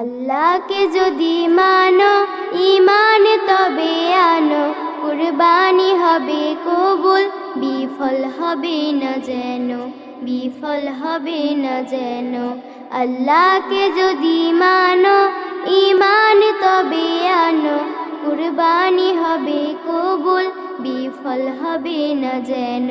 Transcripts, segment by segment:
আল্লাহকে যদি মানো ঈমান তবে আনো, কুরবানি হবে কবুল, বিফল হবে না যেন, বিফল হবে না যেন। আল্লাহকে যদি মানো ঈমান তবে আনো, কুরবানি হবে কবুল, বিফল হবে না যেন।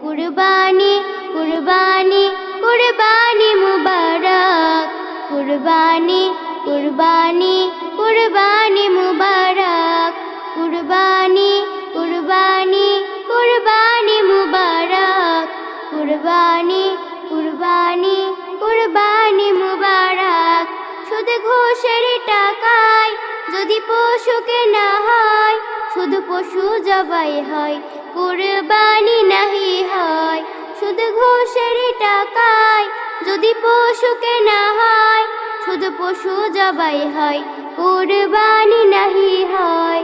কুরবানি কুরবানি কুরবানি মুবারক, কুরবানি কুরবানি কুরবানি মুবারক, কুরবানি কুরবানি কুরবানি মুবারক, কুরবানি কুরবানি কুরবানি মুবারক। শুধু ঘোষের টাকায় যদি পশু কেনা হয়, শুধু পশু জবাই হয়, কুরবানি নাহি হয়। শুধু ঘোষের টাকায় যদি পশু কেনা হয়, শুধু পশু জবাই হয়, কুরবানি নাহি হয়।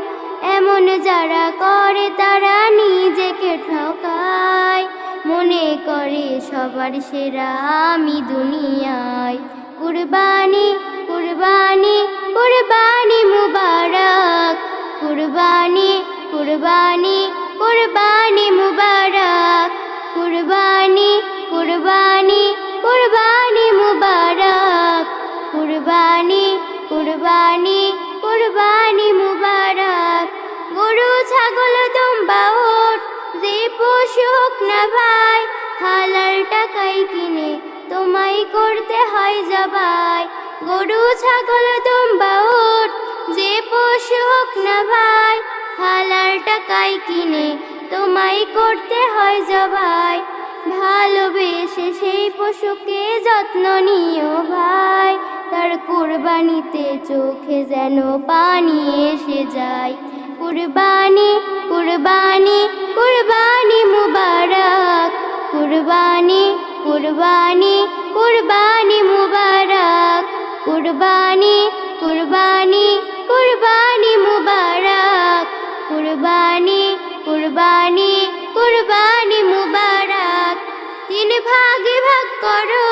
এমন যারা করে তারা নিজেকে ঠকায়, মনে করে সবার সেরা আমি দুনিয়ায়। কুরবানি কুরবানি কুরবানি মুবারক, কুরবানি কুরবানি কুরবানি মুবারক, কুরবানি কুরবানি কুরবানি মুবারক, কুরবানি কুরবানি কুরবানি মুবারক। গরু ছাগল দুম্বা উট যে পশু হোক না ভাই, হালাল টাকায় কিনে তোমায় করতে হয় জবাই। গরু ছাগল দুম্বা উট যে পশু হোক না ভাই, হালাল টাকায় কিনে তোমায় করতে হয় জবাই। ভালোবেসে সেই পশুকে যত্ন নিও ভাই, তার কুরবানিতে চোখে যেন পানি এসে যায়। কুরবানি কুরবানি কুরবানি মুবারক, কুরবানি কুরবানি কুরবানি মুবারক, কুরবানি কুরবানি কুরবানি মুবারক, কুরবানি কুরবানি কুরবানি মুবারক। তিন ভাগে ভাগ করো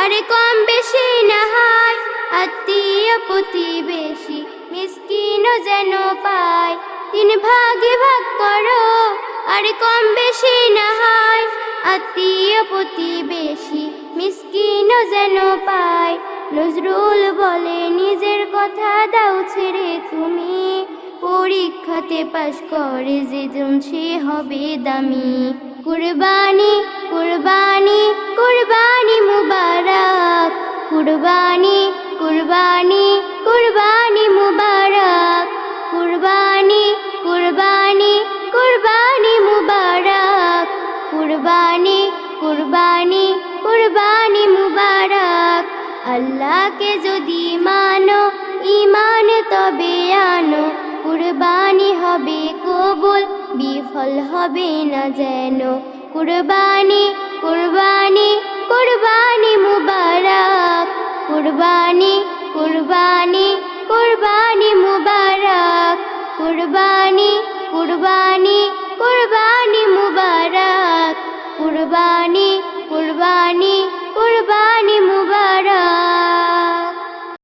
আরে কম বেশি না হয়, আত্মীয় প্রতিবেশী মিসকিনও যেন পায়। তিন ভাগে ভাগ করো আরে কম বেশি না হয়, আত্মীয় প্রতিবেশী মিসকিনও যেন পায়। নজরুল বলে নিজের কথা দাও ছেড়ে তুমি, পরীক্ষাতে পাশ করে যেজন সে হবে দামি। কুরবানি কুরবানি কুরবানি মুবারক, কুরবানি কুরবানি কুরবানি মুবারক, কুরবানি কুরবানি কুরবানি মুবারক, কুরবানি কুরবানি কুরবানি মুবারক। আল্লাহকে যদি মানো ঈমান তবে আনো, কুরবানি হবে কবুল, বিফল হবে না যেন। কুরবানি কুরবানি কুরবানি মুবারক, কুরবানি কুরবানি কুরবানি মুবারক, কুরবানি কুরবানি কুরবানি মুবারক, কুরবানি কুরবানি